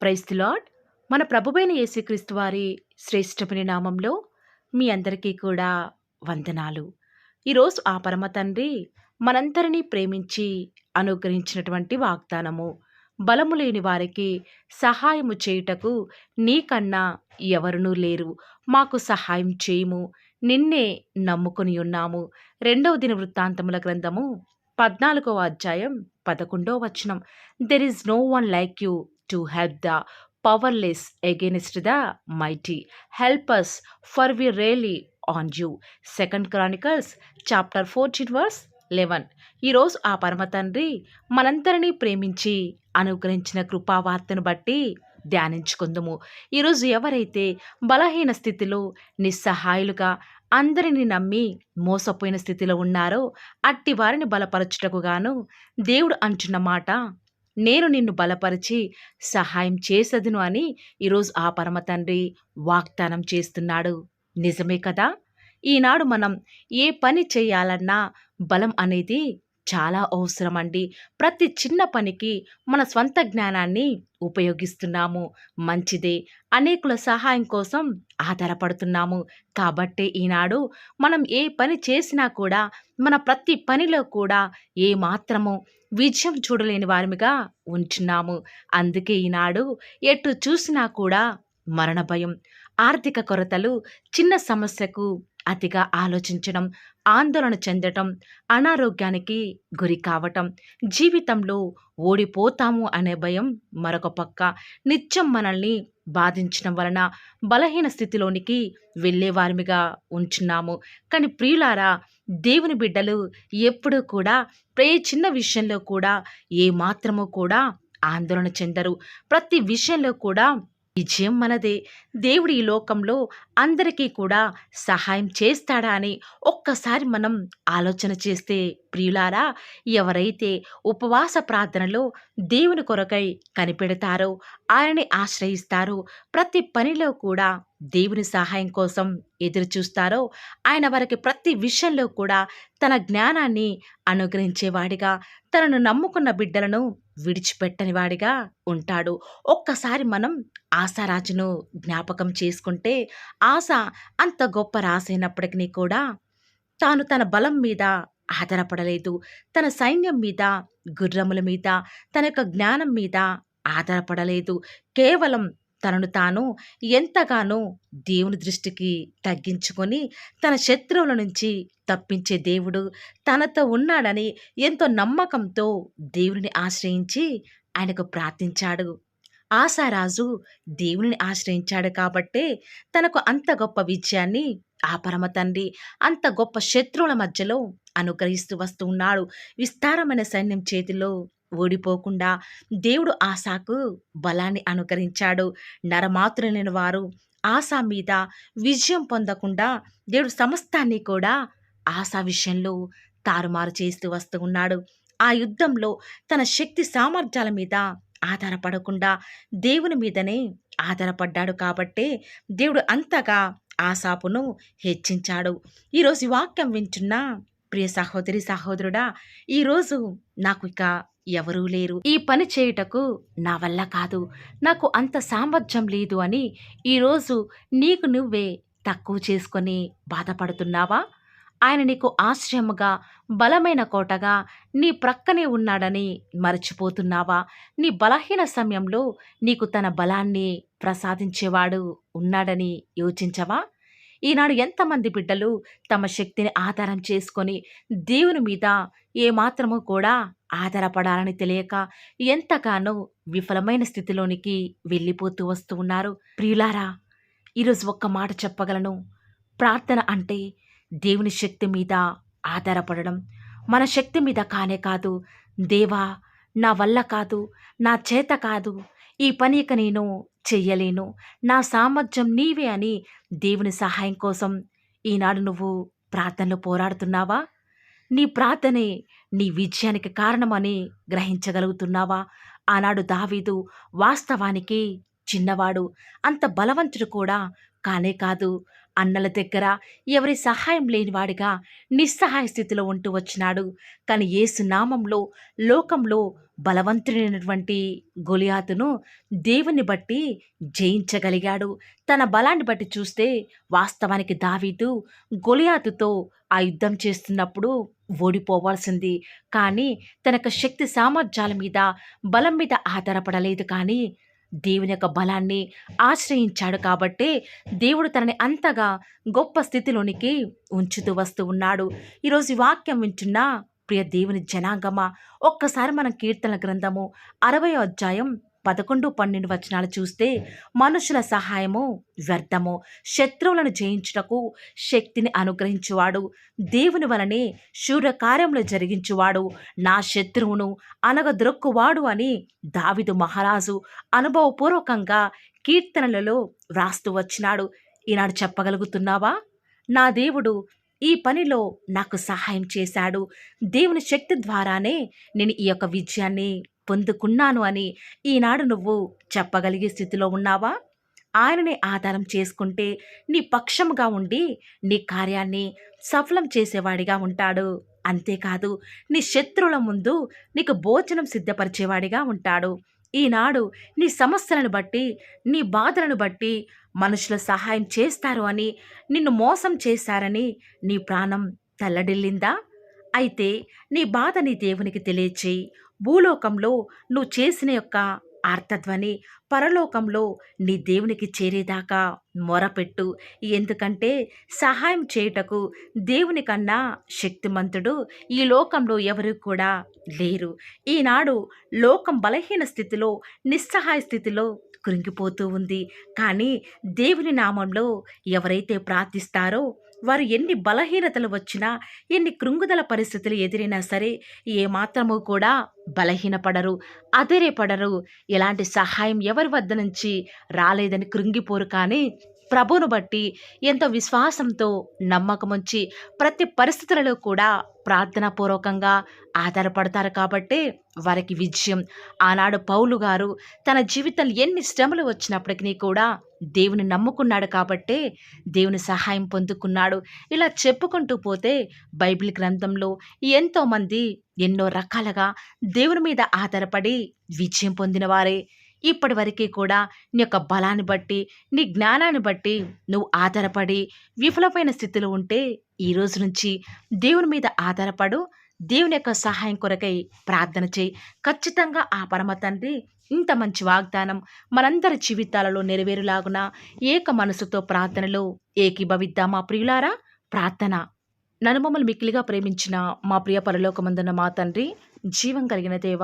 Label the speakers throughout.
Speaker 1: Praise the lord. మన ప్రభువైన యేసుక్రీస్తు వారి శ్రేష్టమైన నామంలో మీ అందరికీ కూడా వందనాలు. ఈరోజు ఆ పరమ తండ్రి మనందరినీ ప్రేమించి అనుగ్రహించినటువంటి వాగ్దానము. బలము లేని వారికి సహాయము చేయుటకు నీకన్నా ఎవరునూ లేరు. మాకు సహాయం చేయుము. నిన్నే నమ్ముకొని ఉన్నాము. 2వ దినవృత్తాంతముల గ్రంథము 14వ అధ్యాయం 11వ వచనం. There is no one like you to help the powerless against the mighty. Help us, for we rely on you. 2 Chronicles chapter 14 verse 11. ఈరోజు ఆ పరమ తండ్రి మనందరినీ ప్రేమించి అనుగ్రహించిన కృపావార్తను బట్టి ధ్యానించుకుందుము. ఈరోజు ఎవరైతే బలహీన స్థితిలో నిస్సహాయులుగా అందరిని నమ్మి మోసపోయిన స్థితిలో ఉన్నారో అట్టి వారిని బలపరచుటకు గాను దేవుడు అంటున్న మాట, నేను నిన్ను బలపరిచి సహాయం చేసదును అని ఈరోజు ఆ పరమ తండ్రి వాగ్దానం చేస్తున్నాడు. నిజమే కదా? ఈనాడు మనం ఏ పని చేయాలన్నా బలం అనేది చాలా అవసరమండి. ప్రతి చిన్న పనికి మన స్వంత జ్ఞానాన్ని ఉపయోగిస్తున్నాము. మంచిదే. అనేకుల సహాయం కోసం ఆధారపడుతున్నాము. కాబట్టే ఈనాడు మనం ఏ పని చేసినా కూడా మన ప్రతి పనిలో కూడా ఏ మాత్రము విజయం చూడలేని వారిగా ఉంటున్నాము. అందుకే ఈనాడు ఎటు చూసినా కూడా మరణ భయం, ఆర్థిక కొరతలు, చిన్న సమస్యకు అతిగా ఆలోచించడం, ఆందోళన చెందటం, అనారోగ్యానికి గురి కావటం, జీవితంలో ఓడిపోతాము అనే భయం మరొక పక్క నిత్యం మనల్ని బాధించడం వలన బలహీన స్థితిలోనికి వెళ్ళేవారిగా ఉంచున్నాము. కానీ ప్రియులారా, దేవుని బిడ్డలు ఎప్పుడూ కూడా చిన్న విషయంలో కూడా ఏ మాత్రము కూడా ఆందోళన చెందరు. ప్రతి విషయంలో కూడా విజయం మనదే. దేవుడు ఈ లోకంలో అందరికీ కూడా సహాయం చేస్తాడా అని ఒక్కసారి మనం ఆలోచన చేస్తే ప్రియులారా, ఎవరైతే ఉపవాస ప్రార్థనలో దేవుని కొరకై కనిపెడతారో, ఆయనని ఆశ్రయిస్తారో, ప్రతి పనిలో కూడా దేవుని సహాయం కోసం ఎదురు చూస్తారో, ఆయన వారికి ప్రతి విషయంలో కూడా తన జ్ఞానాన్ని అనుగ్రహించేవాడిగా, తనను నమ్ముకున్న బిడ్డలను విడిచిపెట్టని వాడిగా ఉంటాడు. ఒక్కసారి మనం ఆశారాజును జ్ఞాపకం చేసుకుంటే, ఆశ అంత గొప్ప రాసైనప్పటికీ కూడా తాను తన బలం మీద ఆధారపడలేదు. తన సైన్యం మీద, గుర్రముల మీద, తన యొక్క జ్ఞానం మీద ఆధారపడలేదు. కేవలం తనను తాను ఎంతగానో దేవుని దృష్టికి తగ్గించుకొని తన శత్రువుల నుంచి తప్పించే దేవుడు తనతో ఉన్నాడని ఎంతో నమ్మకంతో దేవుని ఆశ్రయించి ఆయనకు ప్రార్థించాడు. ఆశారాజు దేవుని ఆశ్రయించాడు కాబట్టే తనకు అంత గొప్ప విజయాన్ని ఆ పరమ తండ్రి అంత గొప్ప శత్రువుల మధ్యలో అనుగ్రహిస్తూ వస్తూ ఉన్నాడు. విస్తారమైన సైన్యం చేతిలో ఓడిపోకుండా దేవుడు ఆశాకు బలాన్ని అనుగ్రహించాడు. నరమాతృలైన వారు ఆశా మీద విజయం పొందకుండా దేవుడు సమస్తాన్ని కూడా ఆశా విషయంలో తారుమారు చేస్తూ వస్తూ ఉన్నాడు. ఆ యుద్ధంలో తన శక్తి సామర్థ్యాల మీద ఆధారపడకుండా దేవుని మీదనే ఆధారపడ్డాడు కాబట్టే దేవుడు అంతగా ఆశాపును హెచ్చించాడు. ఈరోజు ఈ వాక్యం వింటున్న ప్రియ సహోదరి సహోదరుడా, ఈరోజు నాకు ఇక ఎవరూ లేరు, ఈ పని చేయుటకు నా వల్ల కాదు, నాకు అంత సామర్థ్యం లేదు అని ఈరోజు నీకు నువ్వే తక్కువ చేసుకొని బాధపడుతున్నావా? ఆయన నీకు ఆశ్రయముగా, బలమైన కోటగా నీ ప్రక్కనే ఉన్నాడని మరచిపోతున్నావా? నీ బలహీన సమయంలో నీకు తన బలాన్ని ప్రసాదించేవాడు ఉన్నాడని యోచించవా? ఈనాడు ఎంతమంది బిడ్డలు తమ శక్తిని ఆధారం చేసుకొని దేవుని మీద ఏమాత్రము కూడా ఆధారపడాలని తెలియక ఎంతగానో విఫలమైన స్థితిలోనికి వెళ్ళిపోతూ వస్తూ ఉన్నారు. ప్రియులారా, ఈరోజు ఒక్క మాట చెప్పగలను. ప్రార్థన అంటే దేవుని శక్తి మీద ఆధారపడడం. మన శక్తి మీద కానే కాదు. దేవా, నా వల్ల కాదు, నా చేత కాదు, ఈ పని ఇక నేను చెయ్యలేను, నా సామర్థ్యం నీవే అని దేవుని సహాయం కోసం ఈనాడు నువ్వు ప్రార్థనలో పోరాడుతున్నావా? నీ ప్రార్థనే నీ విజయానికి కారణమని గ్రహించగలుగుతున్నావా? ఆనాడు దావీదు వాస్తవానికి చిన్నవాడు, అంత బలవంతుడు కూడా కానే కాదు. అన్నల దగ్గర ఎవరి సహాయం లేనివాడిగా నిస్సహాయ స్థితిలో ఉంటూ వచ్చినాడు. కానీ యేసు నామంలో లోకంలో బలవంతుడైనటువంటి గొలియాతును దేవుని బట్టి జయించగలిగాడు. తన బలాన్ని బట్టి చూస్తే వాస్తవానికి దావీదు గొలియాతుతో ఆ యుద్ధం చేస్తున్నప్పుడు ఓడిపోవాల్సింది. కానీ తన యొక్క శక్తి సామర్థ్యాల మీద, బలం మీద ఆధారపడలేదు కానీ దేవుని యొక్క బలాన్ని ఆశ్రయించాడు కాబట్టే దేవుడు తనని అంతగా గొప్ప స్థితిలోనికి ఉంచుతూ వస్తూ ఉన్నాడు. ఈరోజు ఈ వాక్యం వింటున్న ప్రియ దేవుని జనాంగమా, ఒక్కసారి మనం కీర్తనల గ్రంథము 60వ అధ్యాయం 11, 12 వచనాలు చూస్తే, మనుషుల సహాయము వ్యర్థము, శత్రువులను జయించుటకు శక్తిని అనుగ్రహించువాడు, దేవుని వలనే శూరకార్యములు జరిగించువాడు, నా శత్రువును అనగదొరక్కువాడు అని దావీదు మహారాజు అనుభవపూర్వకంగా కీర్తనలలో వ్రాస్తూ వచ్చినాడు. ఈనాడు చెప్పగలుగుతున్నావా? నా దేవుడు ఈ పనిలో నాకు సహాయం చేశాడు. దేవుని శక్తి ద్వారానే నేను ఈ యొక్క విజయాన్ని పొందుకున్నాను అని ఈనాడు నువ్వు చెప్పగలిగే స్థితిలో ఉన్నావా? ఆయననే ఆధారం చేసుకుంటే నీ పక్షముగా ఉండి నీ కార్యాన్ని సఫలం చేసేవాడిగా ఉంటాడు. అంతేకాదు, నీ శత్రువుల ముందు నీకు భోజనం సిద్ధపరిచేవాడిగా ఉంటాడు. ఈనాడు నీ సమస్యలను బట్టి, నీ బాధలను బట్టి మనుషుల సహాయం చేస్తారు అని, నిన్ను మోసం చేశారని నీ ప్రాణం తల్లడిల్లిందా? అయితే నీ బాధ నీ దేవునికి తెలియచేయి. భూలోకంలో నువ్వు చేసిన యొక్క ఆర్తధ్వని పరలోకంలో నీ దేవునికి చేరేదాకా మొరపెట్టు. ఎందుకంటే సహాయం చేయుటకు దేవుని కన్నా శక్తిమంతుడు ఈ లోకంలో ఎవరు కూడా లేరు. ఈనాడు లోకం బలహీన స్థితిలో, నిస్సహాయ స్థితిలో కృంగిపోతూ ఉంది. కానీ దేవుని నామంలో ఎవరైతే ప్రార్థిస్తారో వారు ఎన్ని బలహీనతలు వచ్చినా, ఎన్ని కృంగుదల పరిస్థితులు ఎదిరినా సరే ఏమాత్రము కూడా బలహీనపడరు, అదిరేపడరు. ఎలాంటి సహాయం ఎవరి వద్ద నుంచి రాలేదని కృంగిపోరు. కానీ ప్రభువును బట్టి ఎంతో విశ్వాసంతో నమ్మకముంచి ప్రతి పరిస్థితులలో కూడా ప్రార్థనాపూర్వకంగా ఆధారపడతారు కాబట్టే వారికి విజయం. ఆనాడు పౌలు గారు తన జీవితంలో ఎన్ని శ్రమలు వచ్చినప్పటికీ కూడా దేవుని నమ్ముకున్నాడు కాబట్టే దేవుని సహాయం పొందుకున్నాడు. ఇలా చెప్పుకుంటూ పోతే బైబిల్ గ్రంథంలో ఎంతోమంది ఎన్నో రకాలుగా దేవుని మీద ఆధారపడి విజయం పొందిన వారే. ఇప్పటి వరకే కూడా నీ యొక్క బలాన్ని బట్టి, నీ జ్ఞానాన్ని బట్టి నువ్వు ఆధారపడి విఫలమైన స్థితిలో ఉంటే ఈ రోజు నుంచి దేవుని మీద ఆధారపడు. దేవుని యొక్క సహాయం కొరకై ప్రార్థన చేయి. ఖచ్చితంగా ఆ పరమ తండ్రి ఇంత మంచి వాగ్దానం మనందరి జీవితాలలో నెరవేరులాగున ఏక మనసుతో ప్రార్థనలో ఏకీభవిద్దాం. మా ప్రియులారా, ప్రార్థన. నన్ను మమ్మల్ని మిక్కిలిగా ప్రేమించిన మా ప్రియ పరలోకమందున్న మా తండ్రి, జీవం కలిగిన దేవ,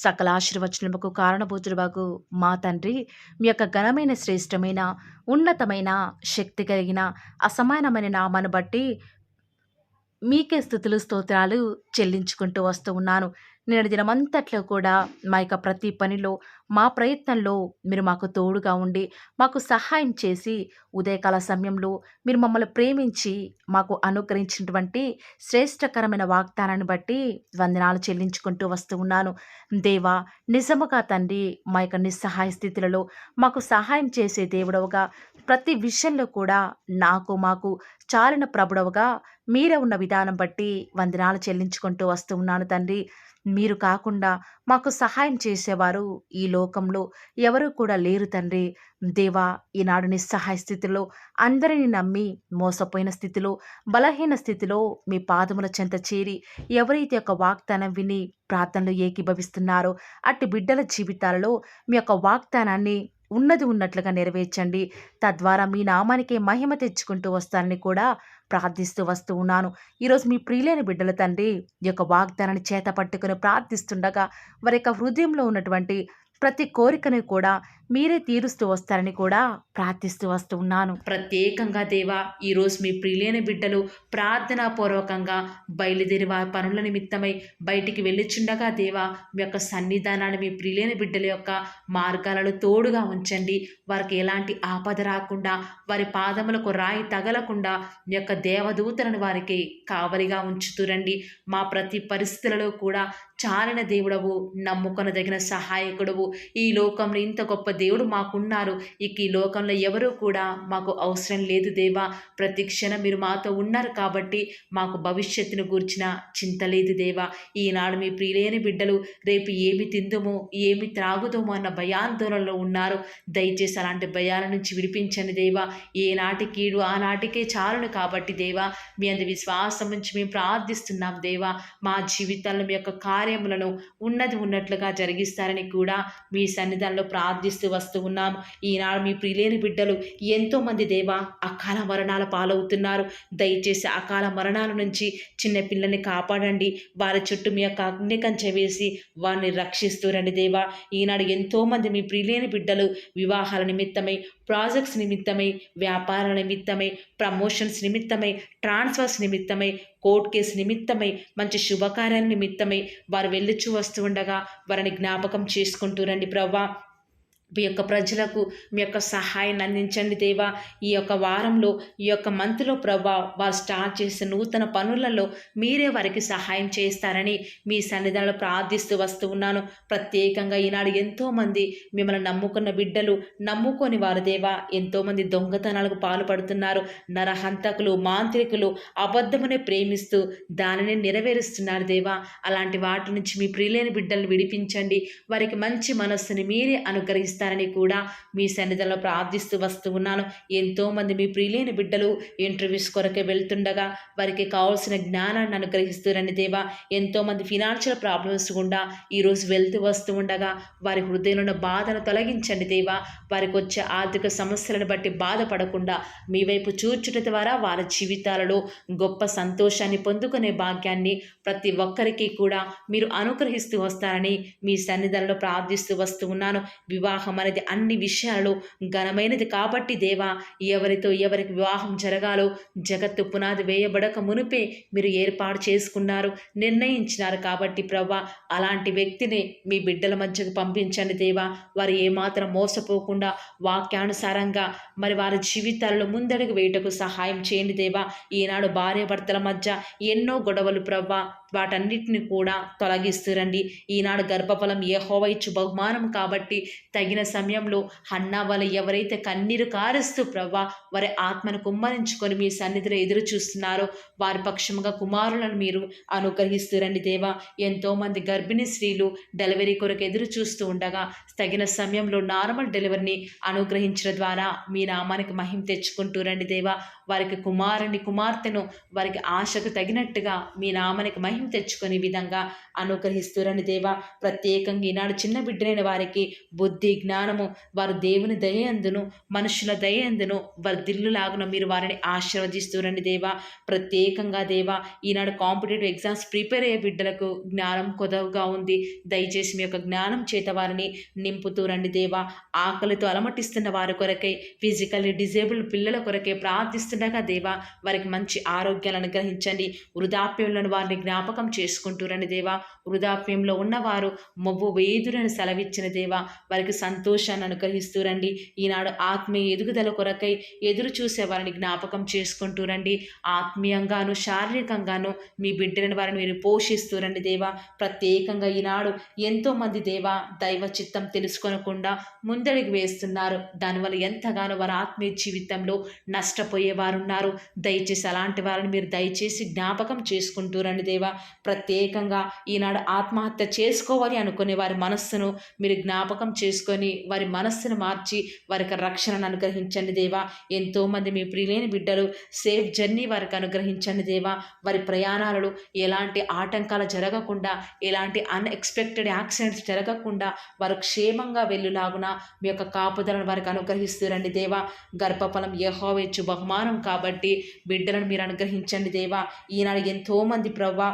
Speaker 1: సకల ఆశీర్వచనముకు కారణభూతుడువగు మా తండ్రి, మీ యొక్క ఘనమైన, శ్రేష్టమైన, ఉన్నతమైన, శక్తి కలిగిన, అసమానమైన నామాన్ని బట్టి మీకే స్తుతులు, స్తోత్రాలు చెల్లించుకుంటూ వస్తూ ఉన్నాను. నేడు దినమంతట్లో కూడా మా యొక్క ప్రతి పనిలో, మా ప్రయత్నంలో మీరు మాకు తోడుగా ఉండి, మాకు సహాయం చేసి, ఉదయకాల సమయంలో మీరు మమ్మల్ని ప్రేమించి మాకు అనుగ్రహించినటువంటి శ్రేష్టకరమైన వాగ్దానాన్ని బట్టి వందనాలు చెల్లించుకుంటూ వస్తూ ఉన్నాను. దేవా, నిజముగా తండ్రి, మా యొక్క నిస్సహాయ స్థితులలో మాకు సహాయం చేసే దేవుడవుగా, ప్రతి విషయంలో కూడా మాకు చాలిన ప్రభుడవుగా మీరే ఉన్న విధానం బట్టి వందనాలు చెల్లించుకుంటూ వస్తూ ఉన్నాను తండ్రి. మీరు కాకుండా మాకు సహాయం చేసేవారు ఈ లోకంలో ఎవరు కూడా లేరు తండ్రి. దేవా, ఈనాడు నిస్సహాయ స్థితిలో అందరిని నమ్మి మోసపోయిన స్థితిలో, బలహీన స్థితిలో మీ పాదముల చెంత చేరి ఎవరైతే యొక్క వాగ్దానం విని ప్రార్థనలు ఏకీభవిస్తున్నారో అట్టి బిడ్డల జీవితాలలో మీ యొక్క వాగ్దానాన్ని ఉన్నది ఉన్నట్లుగా నెరవేర్చండి. తద్వారా మీ నామానికే మహిమ తెచ్చుకుంటూ వస్తానని కూడా ప్రార్థిస్తూ వస్తూ ఉన్నాను. ఈరోజు మీ ప్రియులైన బిడ్డల తండ్రి ఈ యొక్క వాగ్దానాన్ని చేత పట్టుకుని ప్రార్థిస్తుండగా వారి యొక్క హృదయంలో ఉన్నటువంటి ప్రతి కోరికను కూడా మీరే తీరుస్తూ వస్తారని కూడా ప్రార్థిస్తూ వస్తూ ఉన్నాను. ప్రత్యేకంగా దేవా, ఈరోజు మీ ప్రియులైన బిడ్డలు ప్రార్థనాపూర్వకంగా బయలుదేరి వారి పనుల నిమిత్తమై బయటికి వెళ్ళిచుండగా దేవా, మీ యొక్క సన్నిధానాన్ని మీ ప్రియులైన బిడ్డల యొక్క మార్గాలలో తోడుగా ఉంచండి. వారికి ఎలాంటి ఆపద రాకుండా, వారి పాదములకు రాయి తగలకుండా మీ యొక్క దేవదూతలను వారికి కావలిగా ఉంచుతురండి. మా ప్రతి పరిస్థితులలో కూడా చాలిన దేవుడవు, నమ్ముకొనదగిన సహాయకుడవు, ఈ లోకంలో ఇంత గొప్ప దేవుడు మాకున్నారు. ఇక ఈ లోకంలో ఎవరూ కూడా మాకు అవసరం లేదు దేవా. ప్రతి క్షణం మీరు మాతో ఉన్నారు కాబట్టి మాకు భవిష్యత్తును గూర్చిన చింత లేదు దేవా. ఈనాడు మీ ప్రియులైన బిడ్డలు రేపు ఏమి తిందుమో ఏమి త్రాగుదామో అన్న భయాందోళనలో ఉన్నారు. దయచేసి అలాంటి భయాల నుంచి విడిపించండి దేవా. ఏనాటి కీడు ఆనాటికే చాలును కాబట్టి దేవా, మీ అందు విశ్వాసం నుంచి మేము ప్రార్థిస్తున్నాం దేవా. మా జీవితాల్లో మీ యొక్క కార్యములను ఉన్నట్లుగా జరిగిస్తారని కూడా మీ సన్నిధానంలో ప్రార్థిస్తూ వస్తూ ఉన్నాం. ఈనాడు మీ ప్రియులైన బిడ్డలు ఎంతోమంది దేవా అకాల మరణాల పాలవుతున్నారు. దయచేసి అకాల మరణాల నుంచి చిన్న పిల్లల్ని కాపాడండి. వారి చుట్టూ మీ యొక్క అగ్ని కంచె వేసి వారిని రక్షిస్తూ రండి దేవా. ఈనాడు ఎంతోమంది మీ ప్రియులైన బిడ్డలు వివాహాల నిమిత్తమై, ప్రాజెక్ట్స్ నిమిత్తమై, వ్యాపారాల నిమిత్తమై, ప్రమోషన్స్ నిమిత్తమై, ట్రాన్స్ఫర్స్ నిమిత్తమై, కోర్టు కేసు నిమిత్తమై, మంచి శుభకార్యాల నిమిత్తమై వారు వెళ్ళుచూ వస్తూ ఉండగా వారిని జ్ఞాపకం చేసుకుంటూ రండి ప్రవ్వా. మీ యొక్క ప్రజలకు మీ యొక్క సహాయాన్ని అందించండి దేవా. ఈ యొక్క వారంలో, ఈ యొక్క మంత్లో ప్రభా, వారు స్టార్ట్ చేసే నూతన పనులలో మీరే వారికి సహాయం చేస్తారని మీ సన్నిధానంలో ప్రార్థిస్తూ వస్తూ ఉన్నాను. ప్రత్యేకంగా ఈనాడు ఎంతోమంది మిమ్మల్ని నమ్ముకున్న బిడ్డలు, నమ్ముకొని వారు దేవా ఎంతోమంది దొంగతనాలకు పాల్పడుతున్నారు. నరహంతకులు, మాంత్రికులు అబద్ధమునే ప్రేమిస్తూ దానిని నెరవేరుస్తున్నారు దేవా. అలాంటి వాటి నుంచి మీ ప్రియులైన బిడ్డలను విడిపించండి. వారికి మంచి మనస్సుని మీరే అనుగ్రహిస్తారు ని కూడా మీ సన్నిధిలో ప్రార్థిస్తూ వస్తూ ఉన్నాను. ఎంతోమంది మీ ప్రియులైన బిడ్డలు ఇంటర్వ్యూస్ కొరకే వెళ్తుండగా వారికి కావాల్సిన జ్ఞానాన్ని అనుగ్రహిస్తురండి దేవా. ఎంతోమంది ఫినాన్షియల్ ప్రాబ్లమ్స్ గుండా ఈరోజు వెళ్తూ వస్తూ ఉండగా వారి హృదయంలో బాధను తొలగించండి దేవా. వారికి వచ్చే ఆర్థిక సమస్యలను బట్టి బాధపడకుండా మీ వైపు చూచుట ద్వారా వారి జీవితాలలో గొప్ప సంతోషాన్ని పొందుకునే భాగ్యాన్ని ప్రతి ఒక్కరికి కూడా మీరు అనుగ్రహిస్తూ వస్తారని మీ సన్నిధిలో ప్రార్థిస్తూ వస్తూ ఉన్నాను. వివాహం అనేది అన్ని విషయాలలో ఘనమైనది కాబట్టి దేవా, ఎవరికి వివాహం జరగాలో జగత్తు పునాది వేయబడక మునిపే మీరు ఏర్పాటు చేసుకున్నారు, నిర్ణయించినారు కాబట్టి ప్రభా, అలాంటి వ్యక్తిని మీ బిడ్డల మధ్యకు పంపించండి దేవా. వారు ఏమాత్రం మోసపోకుండా వాక్యానుసారంగా మరి వారి జీవితాల్లో ముందడుగు వేయటకు సహాయం చేయండి దేవా. ఈనాడు భార్యాభర్తల మధ్య ఎన్నో గొడవలు ప్రభా, వాటన్నిటిని కూడా తొలగిస్తురండి. ఈనాడు గర్భఫలం యెహోవా ఇచ్చు బహుమానం కాబట్టి తగిన సమయంలో హన్నా వల్ల ఎవరైతే కన్నీరు కారుస్తూ ప్రభా వారి ఆత్మను కుమ్మరించుకొని మీ సన్నిధిలో ఎదురు చూస్తున్నారో వారి పక్షముగా కుమారులను మీరు అనుగ్రహిస్తురండి దేవా. ఎంతోమంది గర్భిణీ స్త్రీలు డెలివరీ కొరకు ఎదురు చూస్తూ ఉండగా తగిన సమయంలో నార్మల్ డెలివరీని అనుగ్రహించడం ద్వారా మీ నామానికి మహిమ తెచ్చుకుంటూ రండి దేవా. వారికి కుమార్తెను వారికి ఆశకు తగినట్టుగా మీ నామానికి మహిమ తెచ్చుకునే విధంగా అనుగ్రహిస్తురండి దేవా. ప్రత్యేకంగా ఈనాడు చిన్న బిడ్డలైన వారికి బుద్ధి, జ్ఞానము, వారు దేవుని దయందును మనుషుల దయందును వర్ధిల్లులాగున మీరు వారిని ఆశీర్వదిస్తురండి దేవా. ప్రత్యేకంగా దేవా, ఈనాడు కాంపిటేటివ్ ఎగ్జామ్స్ ప్రిపేర్ అయ్యే బిడ్డలకు జ్ఞానం కొదవగా ఉంది. దయచేసి మీ యొక్క జ్ఞానం చేత వారిని నింపుతూ రండి దేవా. ఆకలితో అలమటిస్తున్న వారి కొరకై, ఫిజికల్లీ డిజేబుల్డ్ పిల్లల కొరకై ప్రార్థిస్తుండగా దేవా వారికి మంచి ఆరోగ్యాలను అనుగ్రహించండి. వృద్ధాప్యంలో వారిని జ్ఞాపకం చేసుకుంటూ రండి దేవా. వృద్ధాప్యంలో ఉన్నవారు మొవ్వు వేదురని సెలవిచ్చిన దేవా వారికి సంతోషాన్ని అనుగ్రహిస్తూ రండి. ఈనాడు ఆత్మీయ ఎదుగుదల కొరకై ఎదురు చూసే వారిని జ్ఞాపకం చేసుకుంటూ రండి. ఆత్మీయంగాను శారీరకంగాను మీ బిడ్డలను వారిని మీరు పోషిస్తూ రండి దేవా. ప్రత్యేకంగా ఈనాడు ఎంతోమంది దేవా దైవ చిత్తం తెలుసుకోనకుండా ముందడుగు వేస్తున్నారు. దానివల్ల ఎంతగానో వారి ఆత్మీయ జీవితంలో నష్టపోయేవారు ఉన్నారు. దయచేసి అలాంటి వారిని మీరు దయచేసి జ్ఞాపకం చేసుకుంటూ రండి దేవా. ప్రత్యేకంగా ఈనాడు ఆత్మహత్య చేసుకోవాలి అనుకునే వారి మనస్సును మీరు జ్ఞాపకం చేసుకొని వారి మనస్సును మార్చి వారికి రక్షణను అనుగ్రహించండి దేవా. ఎంతోమంది మీ ప్రియులైన బిడ్డలు సేఫ్ జర్నీ వారికి అనుగ్రహించండి దేవా. వారి ప్రయాణాలలో ఎలాంటి ఆటంకాలు జరగకుండా, ఎలాంటి అన్ఎక్స్పెక్టెడ్ యాక్సిడెంట్స్ జరగకుండా వారు క్షేమంగా వెళ్ళులాగున మీ యొక్క కాపుదలను వారికి అనుగ్రహిస్తురండి దేవా. గర్భఫలం యెహోవా ఇచ్చు బహుమానం కాబట్టి బిడ్డలను మీరు అనుగ్రహించండి దేవా. ఈనాడు ఎంతోమంది ప్రవ్వా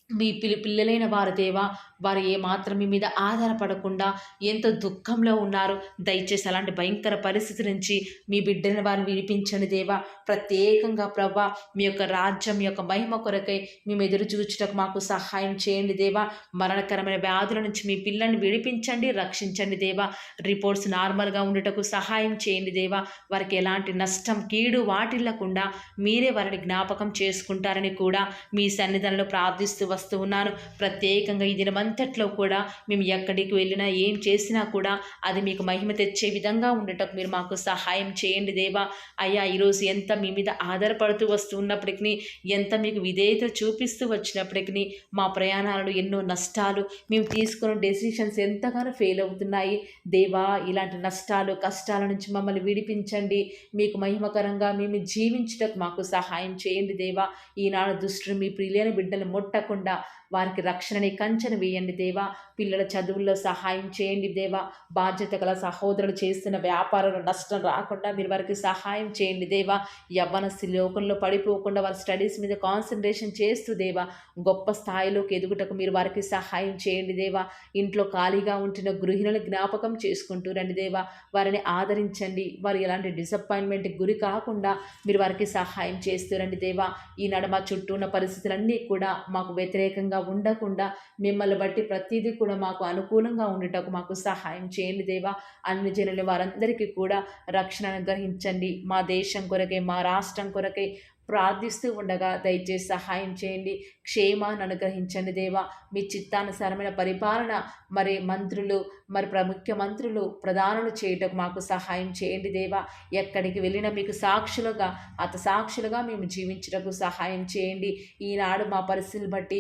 Speaker 1: మీ పిల్లలైన వారు దేవా వారు ఏమాత్రం మీ మీద ఆధారపడకుండా ఎంతో దుఃఖంలో ఉన్నారు. దయచేసి అలాంటి భయంకర పరిస్థితి నుంచి మీ బిడ్డని వారిని విడిపించండి దేవా. ప్రత్యేకంగా ప్రభా మీ యొక్క రాజ్యం, మీ యొక్క మహిమ కొరకై మేము ఎదురు చూచుటకు మాకు సహాయం చేయండి దేవా. మరణకరమైన వ్యాధుల నుంచి మీ పిల్లల్ని విడిపించండి, రక్షించండి దేవా. రిపోర్ట్స్ నార్మల్గా ఉండటకు సహాయం చేయండి దేవా. వారికి ఎలాంటి నష్టం, కీడు వాటిల్లకుండా మీరే వారిని జ్ఞాపకం చేసుకుంటారని కూడా మీ సన్నిధానంలో ప్రార్థిస్తూ వస్తూ ఉన్నాను. ప్రత్యేకంగా ఈ దినమంతట్లో కూడా మేము ఎక్కడికి వెళ్ళినా ఏం చేసినా కూడా అది మీకు మహిమ తెచ్చే విధంగా ఉండటకు మీరు మాకు సహాయం చేయండి దేవా. అయ్యా, ఈరోజు ఎంత మీ మీద ఆధారపడుతూ వస్తూ ఉన్నప్పటికీ, ఎంత మీకు విధేయత చూపిస్తూ వచ్చినప్పటికీ మా ప్రయాణాలలో ఎన్నో నష్టాలు, మేము తీసుకున్న డెసిషన్స్ ఎంతగానో ఫెయిల్ అవుతున్నాయి దేవా. ఇలాంటి నష్టాలు కష్టాల నుంచి మమ్మల్ని విడిపించండి. మీకు మహిమకరంగా మేము జీవించుటకు మాకు సహాయం చేయండి దేవా. ఈనాడు దుష్టుడు మీ ప్రియులైన బిడ్డలు ముట్టకుండా వారికి రక్షణని కంచెను వేయండి దేవా. పిల్లల చదువుల్లో సహాయం చేయండి దేవా. బాధ్యత గల సహోదరులు చేస్తున్న వ్యాపారంలో నష్టం రాకుండా మీరు వారికి సహాయం చేయండి దేవా. యవ్వనస్తులు లోకంలో పడిపోకుండా వారి స్టడీస్ మీద కాన్సన్ట్రేషన్ చేస్తూ దేవా గొప్ప స్థాయిలోకి ఎదుగుటకు మీరు వారికి సహాయం చేయండి దేవా. ఇంట్లో ఖాళీగా ఉంటున్న గృహిణులు జ్ఞాపకం చేసుకుంటూ రండి దేవా. వారిని ఆదరించండి. వారు ఎలాంటి డిసప్పాయింట్మెంట్కి గురి కాకుండా మీరు వారికి సహాయం చేస్తూ రండి దేవా. ఈనాడు మా చుట్టూ ఉన్న పరిస్థితులన్నీ కూడా మాకు వ్యతిరేకంగా ఉండకుండా మిమ్మల్ని బట్టి ప్రతిదీ కూడా మాకు అనుకూలంగా ఉండటకు మాకు సహాయం చేయండి దేవా. అన్ని జనుల వారందరికీ కూడా రక్షణ అనుగ్రహించండి. మా దేశం కొరకే, మా రాష్ట్రం కొరకే ప్రార్థిస్తూ ఉండగా దయచేసి సహాయం చేయండి. క్షేమాన్ని అనుగ్రహించండి దేవా. మీ చిత్తానుసారమైన పరిపాలన మరి మంత్రులు, మరి ముఖ్యమంత్రులు, ప్రధానులు చేయటకు మాకు సహాయం చేయండి దేవా. ఎక్కడికి వెళ్ళినా మీకు సాక్షులుగా, సాక్షులుగా మేము జీవించటకు సహాయం చేయండి. ఈనాడు మా పరిస్థితులు బట్టి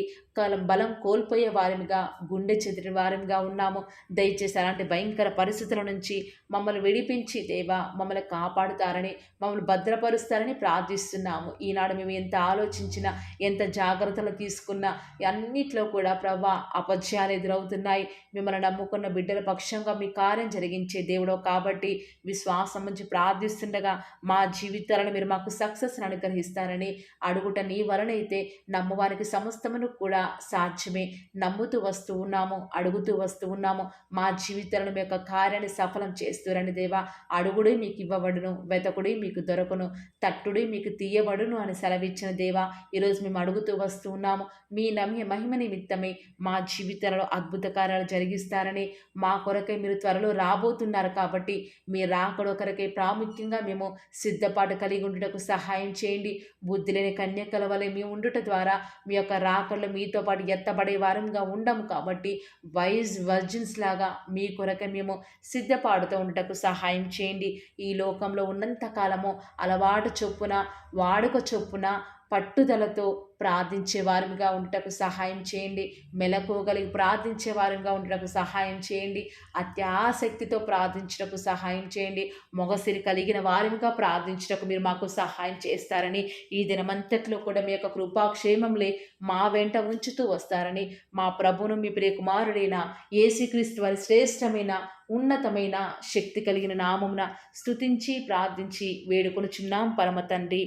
Speaker 1: బలం కోల్పోయే వారిగా, గుండె చెదిరిన వారిగా ఉన్నాము. దయచేసి అలాంటి భయంకర పరిస్థితుల నుంచి మమ్మల్ని విడిపించి దేవా మమ్మల్ని కాపాడుతారని, మమ్మల్ని భద్రపరుస్తారని ప్రార్థిస్తున్నాము. ఈనాడు మేము ఎంత ఆలోచించినా, ఎంత జాగ్రత్తలు తీసుకున్నా అన్నిట్లో కూడా ప్రభా అపజయాలు ఎదురవుతున్నాయి. మిమ్మల్ని నమ్ముకున్న బిడ్డల పక్షంగా మీ కార్యం జరిగించే దేవుడు కాబట్టి విశ్వాసం నుంచి ప్రార్థిస్తుండగా మా జీవితాలను మీరు మాకు సక్సెస్ని అనుగ్రహిస్తారని అడుగుట నీ వలనైతే నమ్మవారికి సమస్తమును కూడా సాధ్యమే. నమ్ముతూ వస్తూ ఉన్నాము, అడుగుతూ వస్తూ ఉన్నాము. మా జీవితాలను మీ యొక్క కార్యాన్ని సఫలం చేస్తూరండి దేవా. అడుగుడే మీకు ఇవ్వబడును, వెతకుడే మీకు దొరకను, తట్టుడే మీకు తీయబడును అని సెలవిచ్చిన దేవా. ఈరోజు మేము అడుగుతూ వస్తూ ఉన్నాము. మీ మహిమ నిమిత్తమే మా జీవితాలలో అద్భుత కార్యాలు జరిగిస్తారని, మా కొరకై మీరు త్వరలో రాబోతున్నారు కాబట్టి మీ రాకడ కొరకై ప్రాముఖ్యంగా మేము సిద్ధపాటు కలిగి ఉండుటకు సహాయం చేయండి. బుద్ధి లేని కన్యకల వలె మేము ఉండుట ద్వారా మీ యొక్క రాకడలో మీతో పాటు ఎత్తబడే వారంగా ఉండము కాబట్టి వైజ్ వర్జిన్స్ లాగా మీ కొరకై మేము సిద్ధపాడుతూ ఉండటకు సహాయం చేయండి. ఈ లోకంలో ఉన్నంత కాలము అలవాటు చొప్పున, వాడుక చొప్పున, పట్టుదలతో ప్రార్థించే వారిగా ఉండటకు సహాయం చేయండి. మెలకువగలిగి ప్రార్థించే వారిగా ఉండటకు సహాయం చేయండి. అత్యాసక్తితో ప్రార్థించటకు సహాయం చేయండి. మొగసిరి కలిగిన వారిగా ప్రార్థించటకు మీరు మాకు సహాయం చేస్తారని, ఈ దినమంతట్లో కూడా మీ యొక్క కృపాక్షేమంలే మా వెంట ఉంచుతూ వస్తారని, మా ప్రభువును మీ ప్రియ కుమారుడైన యేసుక్రీస్తు వారి శ్రేష్టమైన ఉన్నతమైన శక్తి కలిగిన నామమున స్తుతించి ప్రార్థించి వేడుకొనుచున్నాం పరమ తండ్రి.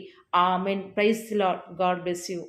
Speaker 1: Amen. Praise the lord. God bless you.